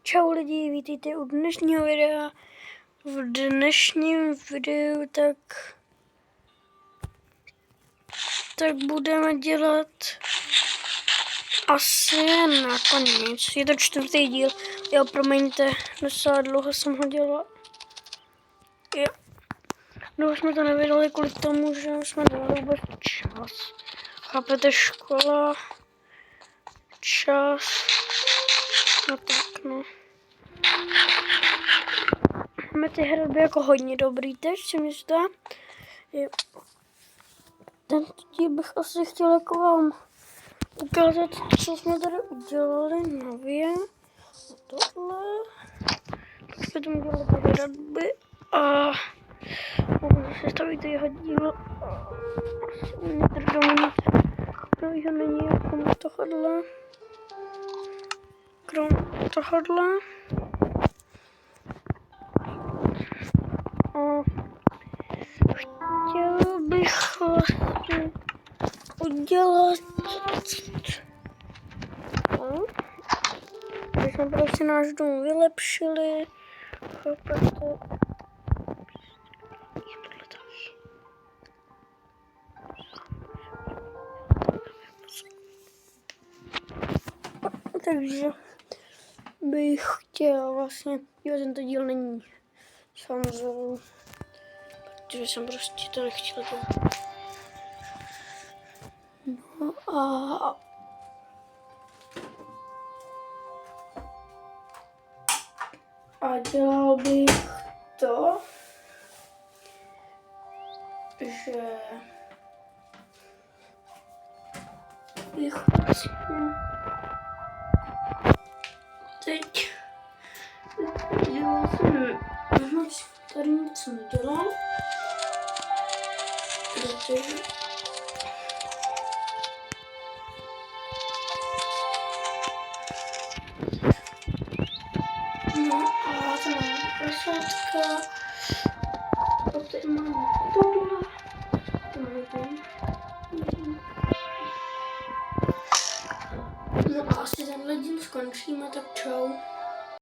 Čau lidi, vítejte u dnešního videa. V dnešním videu tak budeme dělat asi nakonec. Je to 4. díl. Jo, promiňte, docela dlouho jsem ho dělal. Jo. Dlouho jsme to nevydali kvůli tomu, že jsme dali vůbec čas. Chápete, škola, čas, no tak no. Máme ty hradby jako hodně dobrý teď, se mi zdá. Tento díl bych asi chtěl jako vám ukázat, co jsme tady udělali nově. Tohle. Tak jsme tam udělali ty hradby a se stavíte jeho díl. Asi umíte novýho není jako tohle. Krom tohle. A chtěl bych vlastně udělat aby jsme prostě náš dům vylepšili. Chápete? Takže bych chtěl vlastně, jo, tento díl není samozřejmě, protože jsem prostě to nechtěl dělat. No a dělal bych to, že bych vlastně teď dělal jsem, tady nic nedělal, protože no a to mám posádka, poté mám tohle, to nevím. No a asi tenhle díl skončíme, tak čau.